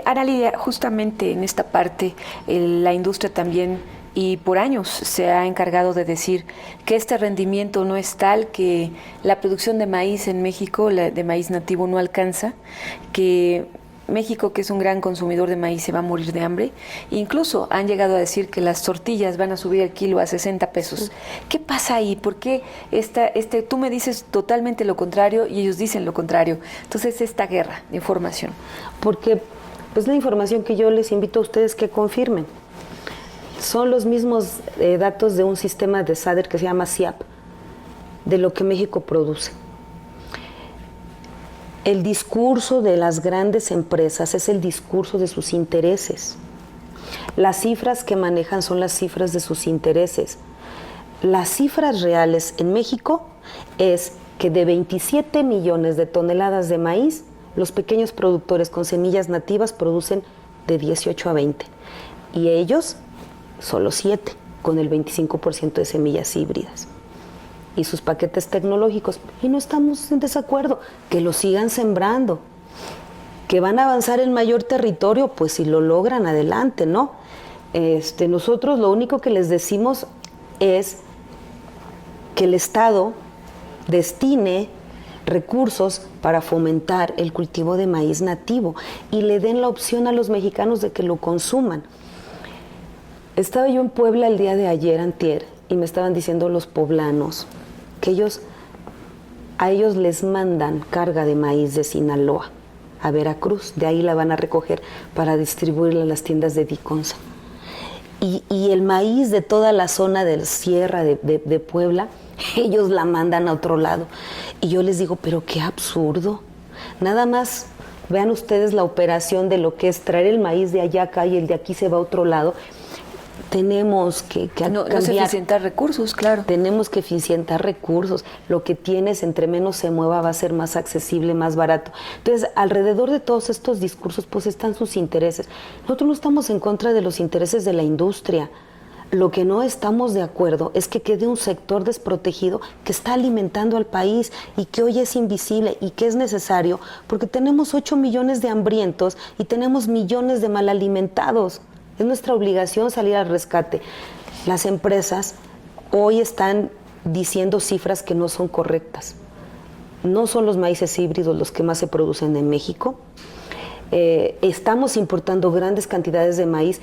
Ana Lidia, justamente en esta parte, la industria también, y por años se ha encargado de decir que este rendimiento no es tal, que la producción de maíz en México, de maíz nativo, no alcanza, que México, que es un gran consumidor de maíz, se va a morir de hambre. Incluso han llegado a decir que las tortillas van a subir el kilo a 60 pesos. ¿Qué pasa ahí? ¿Por qué tú me dices totalmente lo contrario y ellos dicen lo contrario? Entonces, esta guerra de información. Porque pues la información que yo les invito a ustedes que confirmen. Son los mismos datos de un sistema de SADER que se llama SIAP, de lo que México produce. El discurso de las grandes empresas es el discurso de sus intereses. Las cifras que manejan son las cifras de sus intereses. Las cifras reales en México es que de 27 millones de toneladas de maíz, los pequeños productores con semillas nativas producen de 18 a 20. Y ellos, solo 7, con el 25% de semillas híbridas. Y sus paquetes tecnológicos. Y no estamos en desacuerdo, que lo sigan sembrando. Que van a avanzar en mayor territorio, pues si lo logran, adelante, ¿no? Nosotros lo único que les decimos es que el Estado destine recursos para fomentar el cultivo de maíz nativo y le den la opción a los mexicanos de que lo consuman. Estaba yo en Puebla el día de ayer, antier, y me estaban diciendo los poblanos que a ellos les mandan carga de maíz de Sinaloa a Veracruz, de ahí la van a recoger para distribuirla a las tiendas de Diconsa. Y el maíz de toda la zona del Sierra de Puebla, ellos la mandan a otro lado. Y yo les digo, pero qué absurdo. Nada más vean ustedes la operación de lo que es traer el maíz de allá acá y el de aquí se va a otro lado. Tenemos que no cambiar. se eficientar recursos, claro. Tenemos que eficientar recursos. Lo que tienes, entre menos se mueva, va a ser más accesible, más barato. Entonces, alrededor de todos estos discursos, pues están sus intereses. Nosotros no estamos en contra de los intereses de la industria. Lo que no estamos de acuerdo es que quede un sector desprotegido que está alimentando al país y que hoy es invisible y que es necesario porque tenemos 8 millones de hambrientos y tenemos millones de mal alimentados. Es nuestra obligación salir al rescate. Las empresas hoy están diciendo cifras que no son correctas. No son los maíces híbridos los que más se producen en México. Estamos importando grandes cantidades de maíz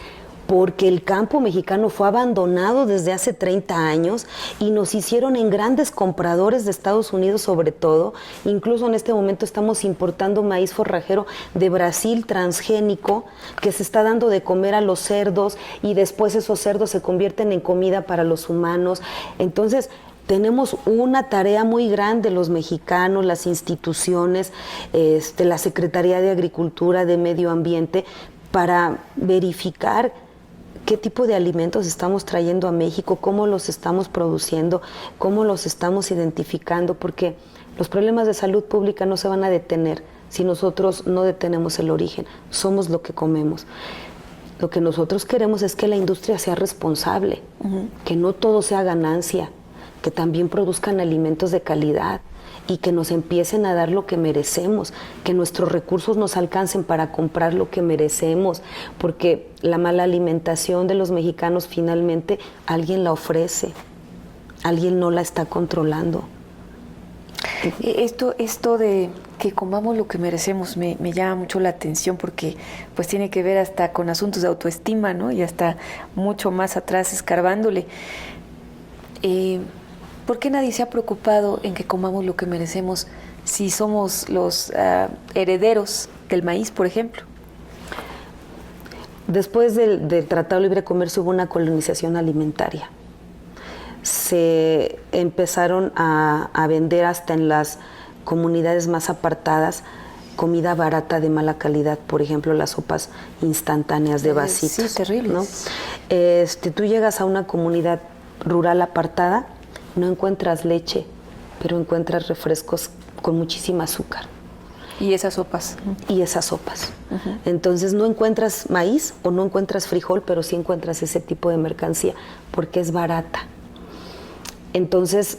porque el campo mexicano fue abandonado desde hace 30 años y nos hicieron en grandes compradores de Estados Unidos sobre todo. Incluso en este momento estamos importando maíz forrajero de Brasil transgénico que se está dando de comer a los cerdos y después esos cerdos se convierten en comida para los humanos. Entonces, tenemos una tarea muy grande los mexicanos, las instituciones, la Secretaría de Agricultura, de Medio Ambiente, para verificar qué tipo de alimentos estamos trayendo a México, cómo los estamos produciendo, cómo los estamos identificando, porque los problemas de salud pública no se van a detener si nosotros no detenemos el origen. Somos lo que comemos. Lo que nosotros queremos es que la industria sea responsable, que no todo sea ganancia, que también produzcan alimentos de calidad y que nos empiecen a dar lo que merecemos, que nuestros recursos nos alcancen para comprar lo que merecemos, porque la mala alimentación de los mexicanos finalmente alguien la ofrece, alguien no la está controlando. Esto de que comamos lo que merecemos me llama mucho la atención porque pues tiene que ver hasta con asuntos de autoestima, ¿no? Y hasta mucho más atrás escarbándole. ¿Por qué nadie se ha preocupado en que comamos lo que merecemos si somos los herederos del maíz, por ejemplo? Después del Tratado de Libre Comercio hubo una colonización alimentaria. Se empezaron a vender hasta en las comunidades más apartadas comida barata de mala calidad, por ejemplo las sopas instantáneas de vasitos. Sí, terribles. ¿No? Tú llegas a una comunidad rural apartada, no encuentras leche, pero encuentras refrescos con muchísima azúcar. Y esas sopas. Y esas sopas. Entonces no encuentras maíz o no encuentras frijol, pero sí encuentras ese tipo de mercancía, porque es barata. Entonces,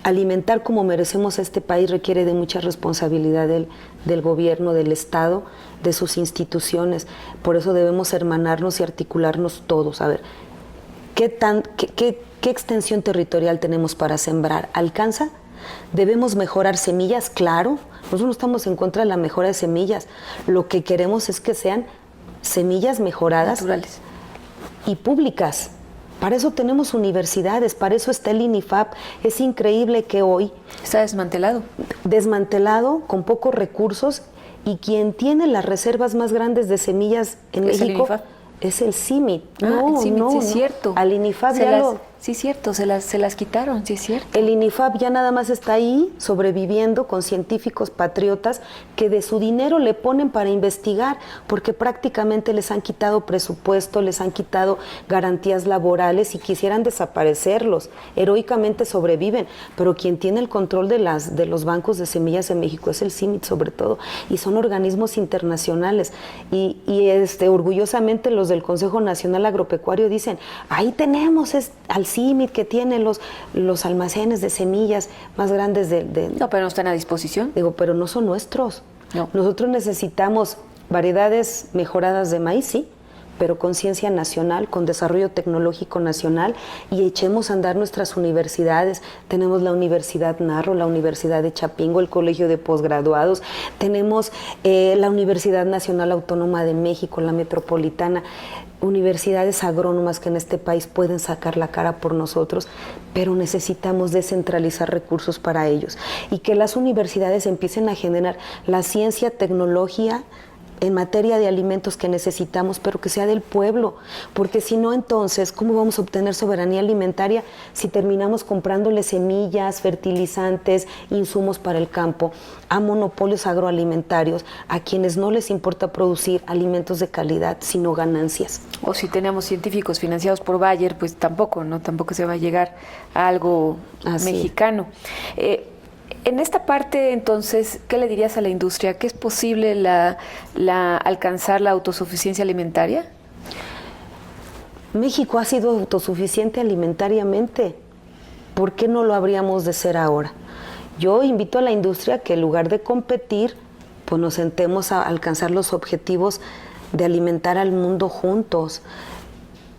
alimentar como merecemos a este país requiere de mucha responsabilidad del gobierno, del Estado, de sus instituciones. Por eso debemos hermanarnos y articularnos todos. A ver, ¿qué extensión territorial tenemos para sembrar? ¿Alcanza? ¿Debemos mejorar semillas? Claro. Nosotros no estamos en contra de la mejora de semillas. Lo que queremos es que sean semillas mejoradas, naturales y públicas. Para eso tenemos universidades, para eso está el INIFAP. Es increíble que hoy... Está desmantelado. Desmantelado, con pocos recursos, y quien tiene las reservas más grandes de semillas en México es el CIMIT. El CIMIT, sí es cierto. Al INIFAP sí es cierto, se las quitaron, sí es cierto. El INIFAP ya nada más está ahí sobreviviendo con científicos patriotas que de su dinero le ponen para investigar, porque prácticamente les han quitado presupuesto, les han quitado garantías laborales y quisieran desaparecerlos. Heroicamente sobreviven, pero quien tiene el control de los bancos de semillas en México es el CIMIT sobre todo, y son organismos internacionales. Y orgullosamente los del Consejo Nacional Agropecuario dicen, ahí tenemos al CIMIT que tiene los almacenes de semillas más grandes No, pero no están a disposición. Digo, pero no son nuestros. No. Nosotros necesitamos variedades mejoradas de maíz, sí, pero con ciencia nacional, con desarrollo tecnológico nacional, y echemos a andar nuestras universidades. Tenemos la Universidad Narro, la Universidad de Chapingo, el Colegio de Posgraduados, tenemos la Universidad Nacional Autónoma de México, la Metropolitana, universidades agrónomas que en este país pueden sacar la cara por nosotros, pero necesitamos descentralizar recursos para ellos y que las universidades empiecen a generar la ciencia, tecnología en materia de alimentos que necesitamos, pero que sea del pueblo, porque si no, entonces, ¿cómo vamos a obtener soberanía alimentaria si terminamos comprándole semillas, fertilizantes, insumos para el campo a monopolios agroalimentarios, a quienes no les importa producir alimentos de calidad, sino ganancias? O si tenemos científicos financiados por Bayer, pues tampoco se va a llegar a algo mexicano. En esta parte, entonces, ¿qué le dirías a la industria? ¿Que es posible alcanzar la autosuficiencia alimentaria? México ha sido autosuficiente alimentariamente. ¿Por qué no lo habríamos de ser ahora? Yo invito a la industria que en lugar de competir, pues nos sentemos a alcanzar los objetivos de alimentar al mundo juntos.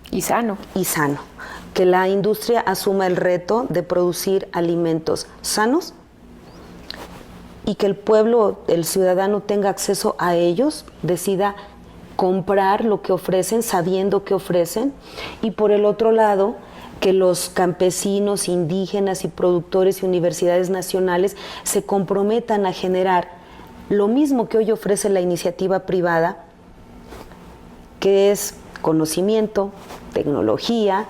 Y sano. Y sano. Que la industria asuma el reto de producir alimentos sanos, y que el pueblo, el ciudadano tenga acceso a ellos, decida comprar lo que ofrecen, sabiendo que ofrecen, y por el otro lado, que los campesinos, indígenas y productores y universidades nacionales se comprometan a generar lo mismo que hoy ofrece la iniciativa privada, que es conocimiento, tecnología,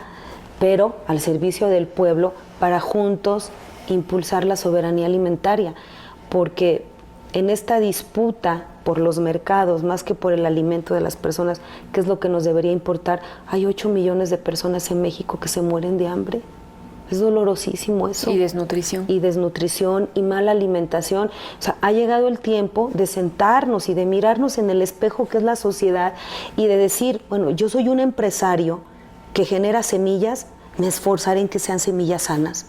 pero al servicio del pueblo, para juntos impulsar la soberanía alimentaria. Porque en esta disputa por los mercados, más que por el alimento de las personas, que es lo que nos debería importar, hay 8 millones de personas en México que se mueren de hambre. Es dolorosísimo eso. Y desnutrición. Y desnutrición y mala alimentación. O sea, ha llegado el tiempo de sentarnos y de mirarnos en el espejo que es la sociedad y de decir, bueno, yo soy un empresario que genera semillas, me esforzaré en que sean semillas sanas,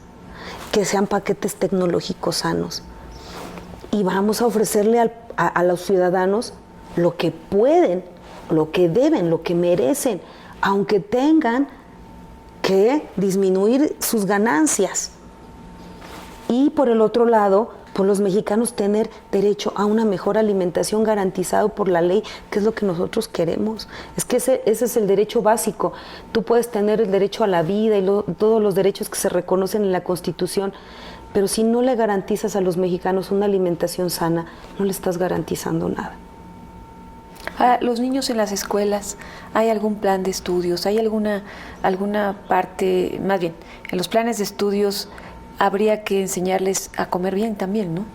que sean paquetes tecnológicos sanos. Y vamos a ofrecerle a los ciudadanos lo que pueden, lo que deben, lo que merecen, aunque tengan que disminuir sus ganancias. Y por el otro lado, pues los mexicanos tener derecho a una mejor alimentación garantizado por la ley, que es lo que nosotros queremos. Es que ese es el derecho básico. Tú puedes tener el derecho a la vida y todos los derechos que se reconocen en la Constitución, pero si no le garantizas a los mexicanos una alimentación sana, no le estás garantizando nada. A los niños en las escuelas, ¿hay algún plan de estudios? ¿Hay alguna parte, más bien, en los planes de estudios habría que enseñarles a comer bien también, ¿no?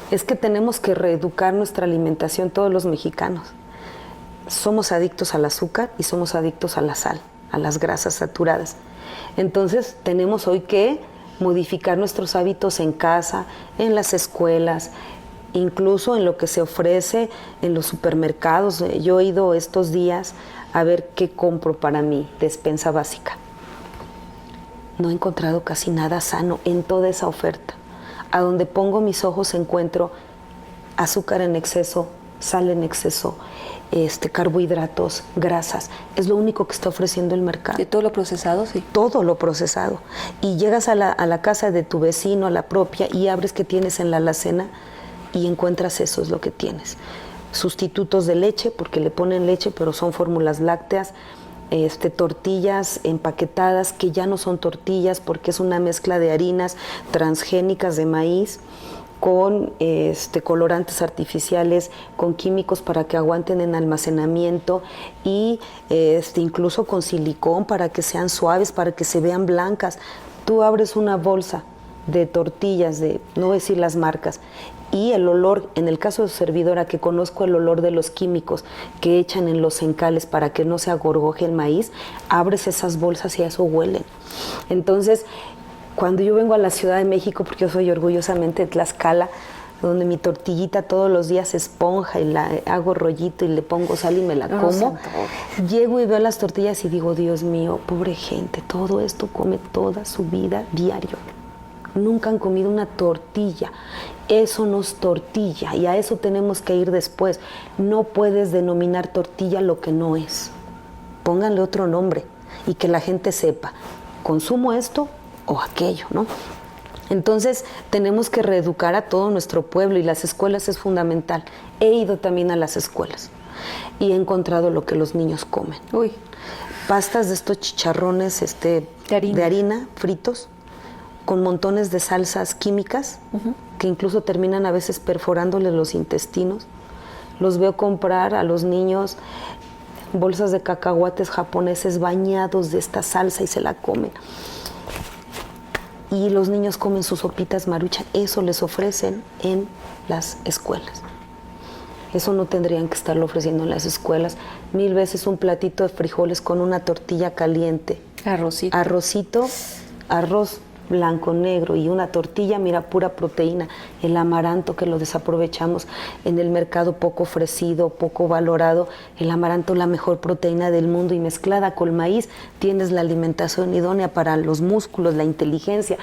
Es que tenemos que reeducar nuestra alimentación todos los mexicanos. Somos adictos al azúcar y somos adictos a la sal, a las grasas saturadas. Entonces tenemos hoy que modificar nuestros hábitos en casa, en las escuelas, incluso en lo que se ofrece en los supermercados. Yo he ido estos días a ver qué compro para mi despensa básica. no he encontrado casi nada sano en toda esa oferta. A donde pongo mis ojos encuentro azúcar en exceso, sal en exceso, carbohidratos, grasas. Es lo único que está ofreciendo el mercado. ¿De todo lo procesado? Sí. Todo lo procesado. Y llegas a la casa de tu vecino, a la propia, y abres qué tienes en la alacena y encuentras eso es lo que tienes. Sustitutos de leche, porque le ponen leche, pero son fórmulas lácteas, tortillas empaquetadas que ya no son tortillas porque es una mezcla de harinas transgénicas de maíz con colorantes artificiales, con químicos para que aguanten en almacenamiento y incluso con silicón para que sean suaves, para que se vean blancas. Tú abres una bolsa de tortillas, no voy a decir las marcas, y el olor, en el caso de su servidora, que conozco el olor de los químicos que echan en los encales para que no se agorgoje el maíz, abres esas bolsas y a eso huelen. Entonces, cuando yo vengo a la Ciudad de México, porque yo soy orgullosamente de Tlaxcala, donde mi tortillita todos los días se esponja y la hago rollito y le pongo sal y me la como, llego y veo las tortillas y digo, Dios mío, pobre gente, todo esto come toda su vida diario. Nunca han comido una tortilla. Eso no es tortilla y a eso tenemos que ir después. No puedes denominar tortilla lo que no es. Pónganle otro nombre y que la gente sepa, consumo esto o aquello, ¿no? Entonces tenemos que reeducar a todo nuestro pueblo y las escuelas es fundamental. He ido también a las escuelas y he encontrado lo que los niños comen. Pastas de estos chicharrones de harina fritos, con montones de salsas químicas que incluso terminan a veces perforándole los intestinos. Los veo comprar a los niños bolsas de cacahuates japoneses bañados de esta salsa y se la comen. Y los niños comen sus sopitas Maruchan. Eso les ofrecen en las escuelas. Eso no tendrían que estarlo ofreciendo en las escuelas. 1000 veces un platito de frijoles con una tortilla caliente. Arrocito, arroz blanco, negro y una tortilla, mira, pura proteína. El amaranto que lo desaprovechamos en el mercado, poco ofrecido, poco valorado. El amaranto, la mejor proteína del mundo y mezclada con maíz, tienes la alimentación idónea para los músculos, la inteligencia.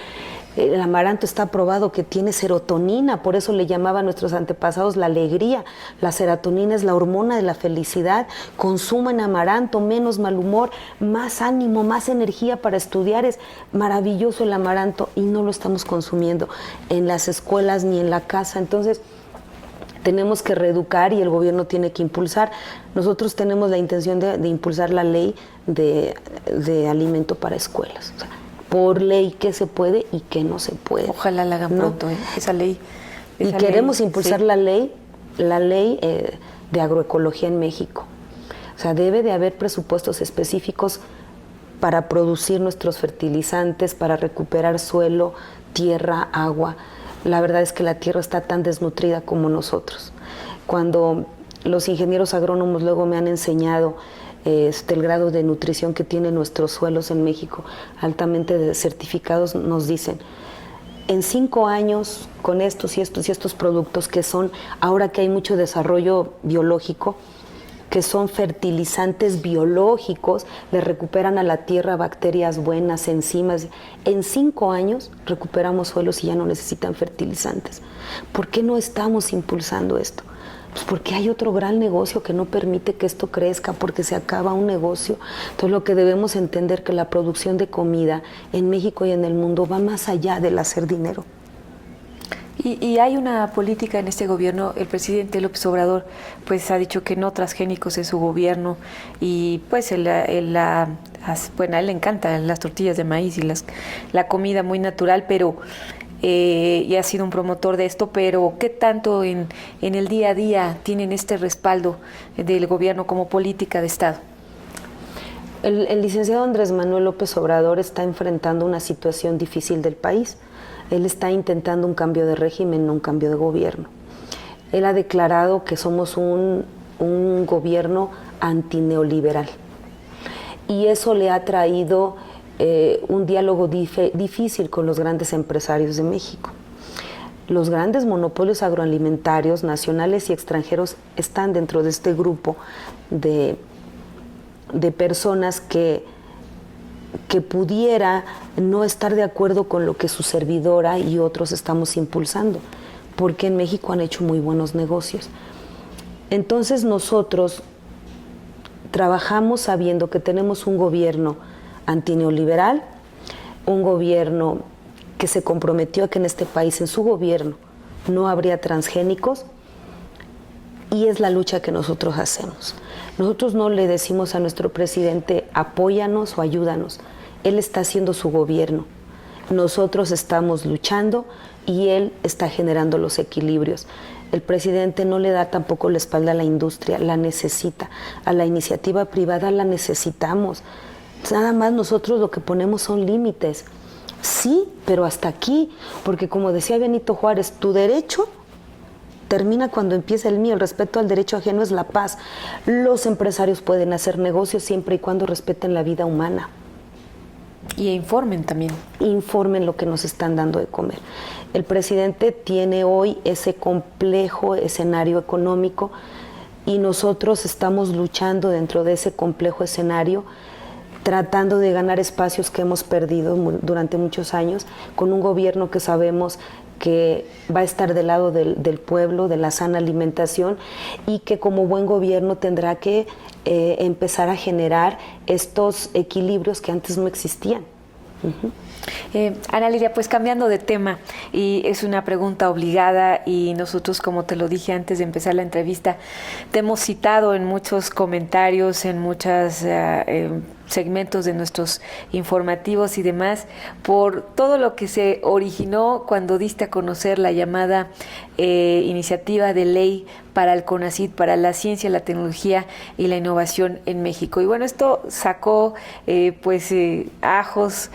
El amaranto está probado que tiene serotonina, por eso le llamaban a nuestros antepasados la alegría. La serotonina es la hormona de la felicidad. Consuman amaranto, menos mal humor, más ánimo, más energía para estudiar. Es maravilloso el amaranto y no lo estamos consumiendo en las escuelas ni en la casa. Entonces, tenemos que reeducar y el gobierno tiene que impulsar. Nosotros tenemos la intención de impulsar la ley de alimento para escuelas. O sea, por ley qué se puede y qué no se puede. Ojalá la hagan pronto, esa ley. Y queremos impulsar sí. la ley de agroecología en México. O sea, debe de haber presupuestos específicos para producir nuestros fertilizantes, para recuperar suelo, tierra, agua. La verdad es que la tierra está tan desnutrida como nosotros. Cuando los ingenieros agrónomos luego me han enseñado el grado de nutrición que tienen nuestros suelos en México, altamente certificados, nos dicen, en 5 años con estos y estos y estos productos que son, ahora que hay mucho desarrollo biológico, que son fertilizantes biológicos, le recuperan a la tierra bacterias buenas, enzimas. En 5 años recuperamos suelos y ya no necesitan fertilizantes. ¿Por qué no estamos impulsando esto? Pues porque hay otro gran negocio que no permite que esto crezca, porque se acaba un negocio. Entonces lo que debemos entender que la producción de comida en México y en el mundo va más allá del hacer dinero. Y hay una política en este gobierno, el presidente López Obrador pues ha dicho que no transgénicos en su gobierno y pues bueno, a él le encantan las tortillas de maíz y la comida muy natural, pero y ha sido un promotor de esto, pero ¿qué tanto en el día a día tienen este respaldo del gobierno como política de Estado? El licenciado Andrés Manuel López Obrador está enfrentando una situación difícil del país. Él está intentando un cambio de régimen, no un cambio de gobierno. Él ha declarado que somos un gobierno antineoliberal. Y eso le ha traído un diálogo difícil con los grandes empresarios de México. Los grandes monopolios agroalimentarios nacionales y extranjeros están dentro de este grupo de personas que que pudiera no estar de acuerdo con lo que su servidora y otros estamos impulsando, porque en México han hecho muy buenos negocios. Entonces nosotros trabajamos sabiendo que tenemos un gobierno antineoliberal, un gobierno que se comprometió a que en este país, en su gobierno, no habría transgénicos, y es la lucha que nosotros hacemos. Nosotros no le decimos a nuestro presidente, apóyanos o ayúdanos. Él está haciendo su gobierno. Nosotros estamos luchando y él está generando los equilibrios. El presidente no le da tampoco la espalda a la industria, la necesita. A la iniciativa privada la necesitamos. Nada más nosotros lo que ponemos son límites. Sí, pero hasta aquí, porque como decía Benito Juárez, tu derecho termina cuando empieza el mío. El respeto al derecho ajeno es la paz. Los empresarios pueden hacer negocios siempre y cuando respeten la vida humana. Y informen también. Informen lo que nos están dando de comer. El presidente tiene hoy ese complejo escenario económico y nosotros estamos luchando dentro de ese complejo escenario, tratando de ganar espacios que hemos perdido durante muchos años, con un gobierno que sabemos que va a estar del lado del pueblo, de la sana alimentación, y que como buen gobierno tendrá que empezar a generar estos equilibrios que antes no existían. Ana Lilia, pues cambiando de tema, y es una pregunta obligada, y nosotros, como te lo dije antes de empezar la entrevista, te hemos citado en muchos comentarios, en muchos segmentos de nuestros informativos y demás, por todo lo que se originó cuando diste a conocer la llamada iniciativa de ley para el CONACYT, para la ciencia, la tecnología y la innovación en México. Y bueno, esto sacó ajos,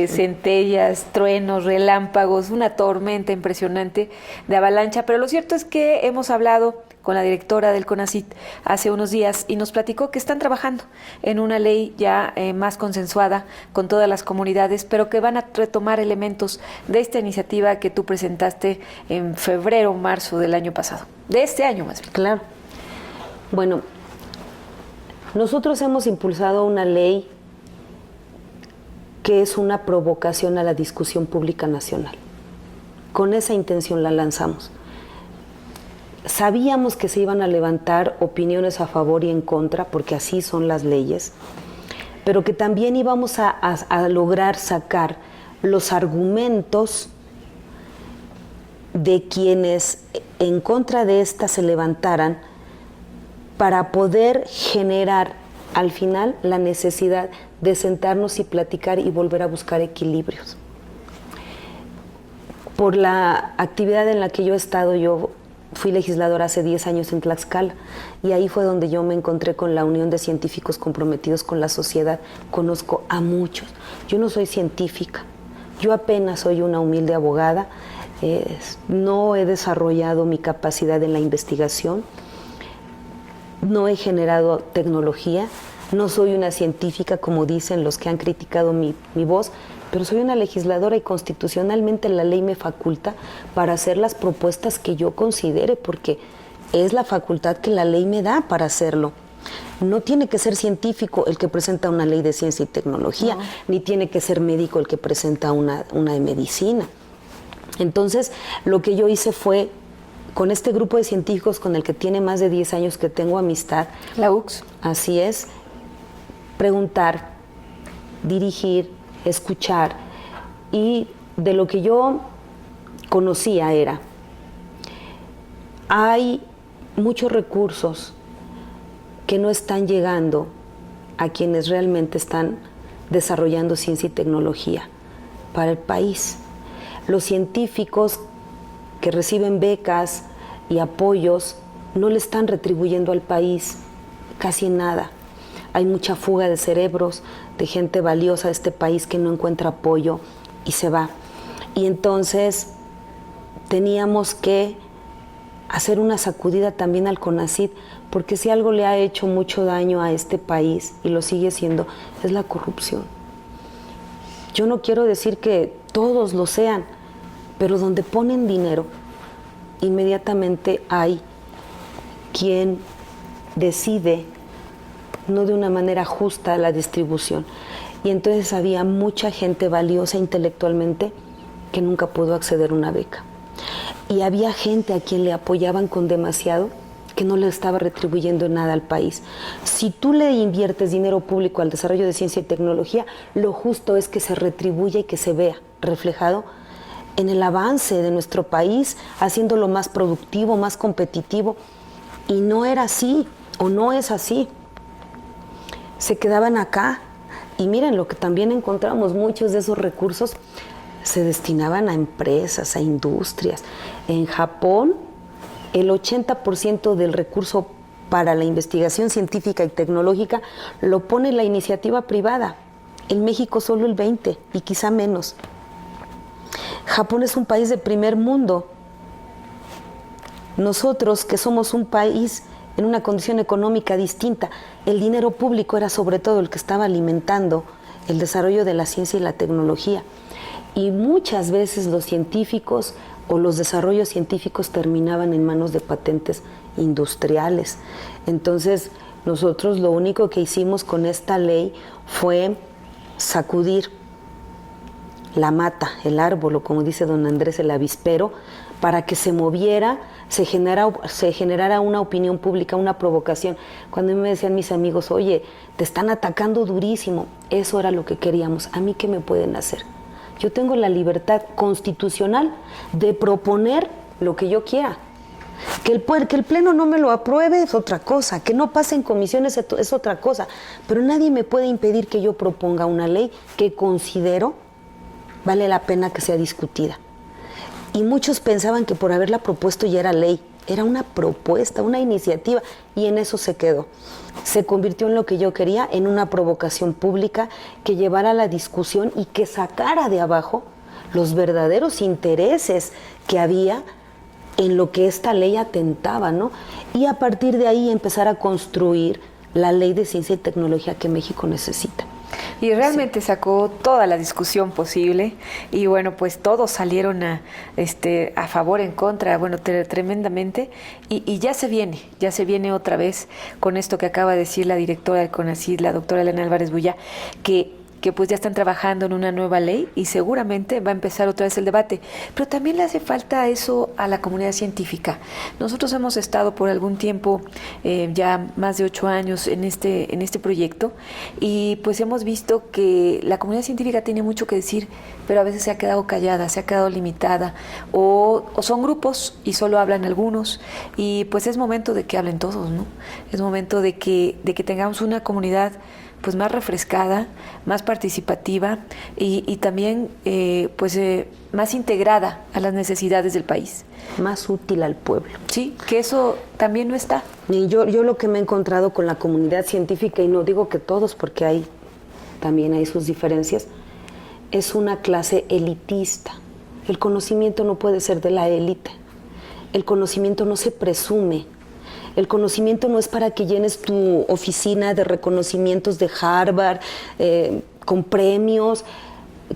centellas, truenos, relámpagos, una tormenta impresionante de avalancha, pero lo cierto es que hemos hablado con la directora del CONACYT hace unos días y nos platicó que están trabajando en una ley ya más consensuada con todas las comunidades, pero que van a retomar elementos de esta iniciativa que tú presentaste en febrero o marzo del año pasado, de este año más bien. Claro. Bueno, nosotros hemos impulsado una ley que es una provocación a la discusión pública nacional. Con esa intención la lanzamos. Sabíamos que se iban a levantar opiniones a favor y en contra, porque así son las leyes, pero que también íbamos a lograr sacar los argumentos de quienes en contra de esta se levantaran para poder generar al final la necesidad de sentarnos y platicar y volver a buscar equilibrios. Por la actividad en la que yo he estado, yo fui legisladora hace 10 años en Tlaxcala y ahí fue donde yo me encontré con la Unión de Científicos Comprometidos con la Sociedad. Conozco a muchos. Yo no soy científica, yo apenas soy una humilde abogada, no he desarrollado mi capacidad en la investigación, no he generado tecnología, no soy una científica como dicen los que han criticado mi voz, pero soy una legisladora y constitucionalmente la ley me faculta para hacer las propuestas que yo considere, porque es la facultad que la ley me da para hacerlo. No tiene que ser científico el que presenta una ley de ciencia y tecnología, no, ni tiene que ser médico el que presenta una de medicina. Entonces, lo que yo hice fue, con este grupo de científicos con el que tiene más de 10 años que tengo amistad, la UX. Así es, preguntar, dirigir, escuchar, y de lo que yo conocía era, hay muchos recursos que no están llegando a quienes realmente están desarrollando ciencia y tecnología para el país. Los científicos que reciben becas y apoyos no le están retribuyendo al país casi nada. Hay mucha fuga de cerebros, de gente valiosa de este país que no encuentra apoyo y se va. Y entonces teníamos que hacer una sacudida también al CONACYT, porque si algo le ha hecho mucho daño a este país, y lo sigue haciendo, es la corrupción. Yo no quiero decir que todos lo sean, pero donde ponen dinero, inmediatamente hay quien decide no de una manera justa la distribución. Y entonces había mucha gente valiosa intelectualmente que nunca pudo acceder a una beca. Y había gente a quien le apoyaban con demasiado que no le estaba retribuyendo nada al país. Si tú le inviertes dinero público al desarrollo de ciencia y tecnología, lo justo es que se retribuya y que se vea reflejado en el avance de nuestro país, haciéndolo más productivo, más competitivo. Y no era así, o no es así. Se quedaban acá. Y miren, lo que también encontramos, muchos de esos recursos se destinaban a empresas, a industrias. En Japón, el 80% del recurso para la investigación científica y tecnológica lo pone la iniciativa privada. En México solo el 20% y quizá menos. Japón es un país de primer mundo. Nosotros, que somos un país en una condición económica distinta, el dinero público era sobre todo el que estaba alimentando el desarrollo de la ciencia y la tecnología. Y muchas veces los científicos o los desarrollos científicos terminaban en manos de patentes industriales. Entonces, nosotros lo único que hicimos con esta ley fue sacudir la mata, el árbol, o como dice don Andrés, el avispero, para que se moviera, se generara una opinión pública, una provocación. Cuando me decían mis amigos, oye, te están atacando durísimo, eso era lo que queríamos. ¿A mí qué me pueden hacer? Yo tengo la libertad constitucional de proponer lo que yo quiera. Que el Pleno no me lo apruebe es otra cosa, que no pase en comisiones es otra cosa, pero nadie me puede impedir que yo proponga una ley que considero vale la pena que sea discutida. Y muchos pensaban que por haberla propuesto ya era ley. Era una propuesta, una iniciativa, y en eso se quedó. Se convirtió en lo que yo quería, en una provocación pública que llevara a la discusión y que sacara de abajo los verdaderos intereses que había en lo que esta ley atentaba, ¿no? Y a partir de ahí empezar a construir la ley de ciencia y tecnología que México necesita. Y realmente sacó toda la discusión posible y bueno, pues todos salieron a favor, en contra, bueno, tremendamente y ya se viene otra vez con esto que acaba de decir la directora del CONACYT, la doctora Elena Álvarez Bulla, que pues ya están trabajando en una nueva ley y seguramente va a empezar otra vez el debate. Pero también le hace falta eso a la comunidad científica. Nosotros hemos estado por algún tiempo, ya más de 8 años en este proyecto, y pues hemos visto que la comunidad científica tiene mucho que decir, pero a veces se ha quedado callada, se ha quedado limitada, o son grupos y solo hablan algunos, y pues es momento de que hablen todos, ¿no? Es momento de que tengamos una comunidad pues más refrescada, más participativa y también más integrada a las necesidades del país. Más útil al pueblo. Sí, que eso también no está. Y yo lo que me he encontrado con la comunidad científica, y no digo que todos porque también hay sus diferencias, es una clase elitista. El conocimiento no puede ser de la élite. El conocimiento no se presume. El conocimiento no es para que llenes tu oficina de reconocimientos de Harvard, con premios,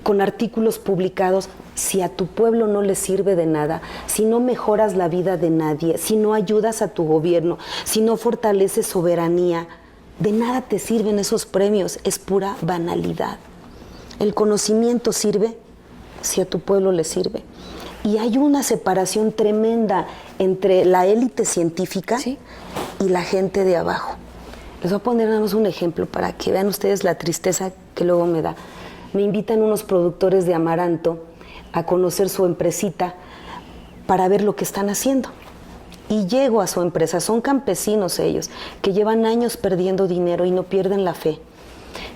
con artículos publicados. Si a tu pueblo no le sirve de nada, si no mejoras la vida de nadie, si no ayudas a tu gobierno, si no fortaleces soberanía, de nada te sirven esos premios, es pura banalidad. El conocimiento sirve si a tu pueblo le sirve. Y hay una separación tremenda entre la élite científica y la gente de abajo. Les voy a poner nada más un ejemplo para que vean ustedes la tristeza que luego me da. Me invitan unos productores de amaranto a conocer su empresita para ver lo que están haciendo. Y llego a su empresa, son campesinos ellos, que llevan años perdiendo dinero y no pierden la fe.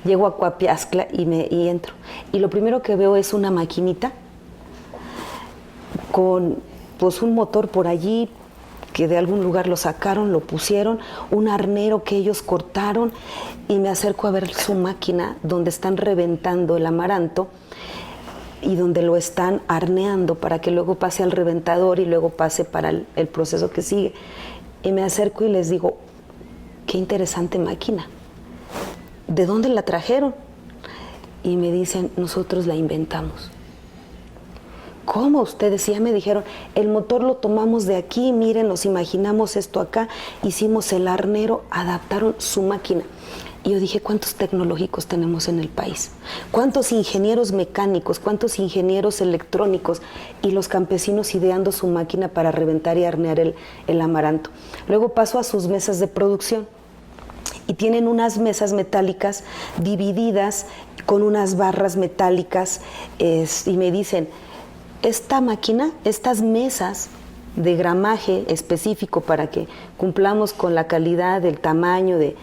Llego a Coapiaxtla y entro. Y lo primero que veo es una maquinita con pues un motor por allí que de algún lugar lo sacaron, lo pusieron, un arnero que ellos cortaron, y me acerco a ver su máquina donde están reventando el amaranto y donde lo están arneando para que luego pase al reventador y luego pase para el proceso que sigue. Y me acerco y les digo, qué interesante máquina, ¿de dónde la trajeron? Y me dicen, nosotros la inventamos. ¿Cómo ustedes? Ya me dijeron, el motor lo tomamos de aquí, miren, nos imaginamos esto acá, hicimos el arnero, adaptaron su máquina. Y yo dije, ¿cuántos tecnológicos tenemos en el país? ¿Cuántos ingenieros mecánicos? ¿Cuántos ingenieros electrónicos? Y los campesinos ideando su máquina para reventar y hornear el amaranto. Luego paso a sus mesas de producción. Y tienen unas mesas metálicas divididas con unas barras metálicas y me dicen, esta máquina, estas mesas de gramaje específico para que cumplamos con la calidad, el tamaño de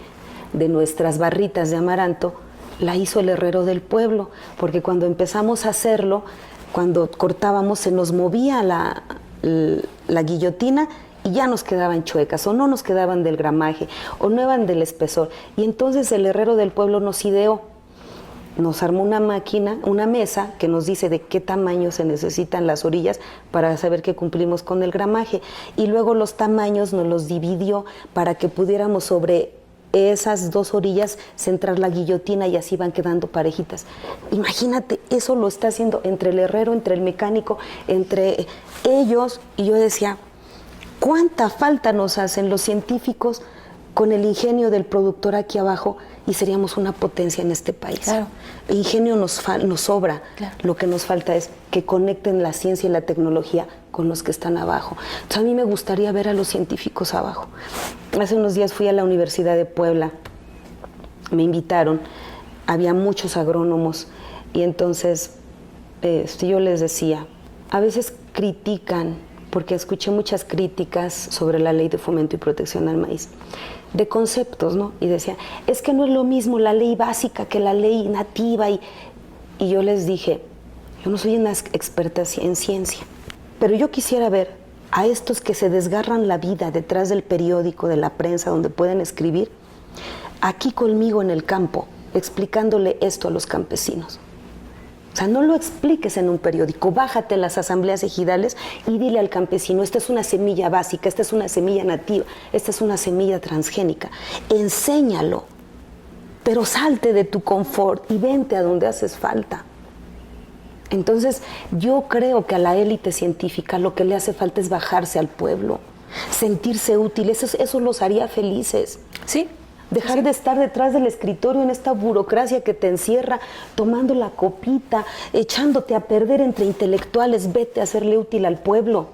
nuestras barritas de amaranto, la hizo el herrero del pueblo, porque cuando empezamos a hacerlo, cuando cortábamos se nos movía la guillotina y ya nos quedaban chuecas, o no nos quedaban del gramaje, o no eran del espesor. Y entonces el herrero del pueblo nos ideó, nos armó una máquina, una mesa que nos dice de qué tamaño se necesitan las orillas para saber que cumplimos con el gramaje. Y luego los tamaños nos los dividió para que pudiéramos sobre esas dos orillas centrar la guillotina y así van quedando parejitas. Imagínate, eso lo está haciendo entre el herrero, entre el mecánico, entre ellos. Y yo decía, ¿cuánta falta nos hacen los científicos con el ingenio del productor aquí abajo? Y seríamos una potencia en este país. Claro. El ingenio nos sobra. Claro. Lo que nos falta es que conecten la ciencia y la tecnología con los que están abajo. Entonces a mí me gustaría ver a los científicos abajo. Hace unos días fui a la Universidad de Puebla, me invitaron, había muchos agrónomos y entonces yo les decía, a veces critican, porque escuché muchas críticas sobre la Ley de Fomento y Protección al Maíz, de conceptos, ¿no? Y decía, es que no es lo mismo la ley básica que la ley nativa. Y yo les dije, yo no soy una experta en ciencia, pero yo quisiera ver a estos que se desgarran la vida detrás del periódico, de la prensa, donde pueden escribir, aquí conmigo en el campo, explicándole esto a los campesinos. O sea, no lo expliques en un periódico, bájate a las asambleas ejidales y dile al campesino, esta es una semilla básica, esta es una semilla nativa, esta es una semilla transgénica. Enséñalo, pero salte de tu confort y vente a donde haces falta. Entonces, yo creo que a la élite científica lo que le hace falta es bajarse al pueblo, sentirse útil, eso los haría felices. Sí. Dejar de estar detrás del escritorio en esta burocracia que te encierra, tomando la copita, echándote a perder entre intelectuales. Vete a hacerle útil al pueblo,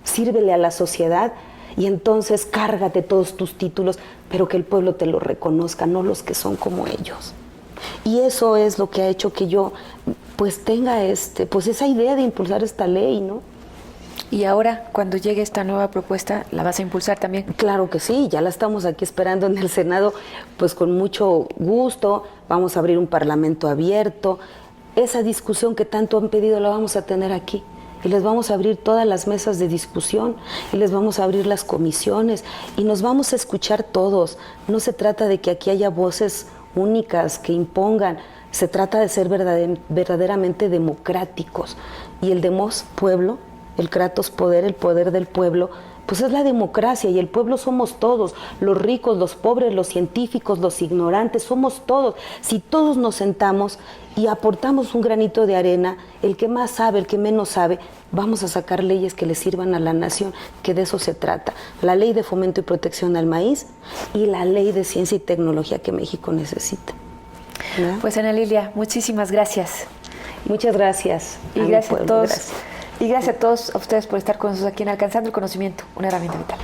sírvele a la sociedad y entonces cárgate todos tus títulos, pero que el pueblo te lo reconozca, no los que son como ellos. Y eso es lo que ha hecho que yo pues tenga esa idea de impulsar esta ley, ¿no? Y ahora, cuando llegue esta nueva propuesta, ¿la vas a impulsar también? Claro que sí, ya la estamos aquí esperando en el Senado, pues con mucho gusto. Vamos a abrir un parlamento abierto. Esa discusión que tanto han pedido la vamos a tener aquí. Y les vamos a abrir todas las mesas de discusión, y les vamos a abrir las comisiones, y nos vamos a escuchar todos. No se trata de que aquí haya voces únicas que impongan, se trata de ser verdaderamente democráticos. Y el demos pueblo, el kratos poder, el poder del pueblo, pues es la democracia, y el pueblo somos todos, los ricos, los pobres, los científicos, los ignorantes, somos todos. Si todos nos sentamos y aportamos un granito de arena, el que más sabe, el que menos sabe, vamos a sacar leyes que le sirvan a la nación, que de eso se trata. La Ley de Fomento y Protección al Maíz y la Ley de Ciencia y Tecnología que México necesita. ¿No? Pues Ana Lilia, muchísimas gracias. Muchas gracias. Y gracias a todos. Gracias. Y gracias a todos a ustedes por estar con nosotros aquí en Alcanzando el Conocimiento, una herramienta vital.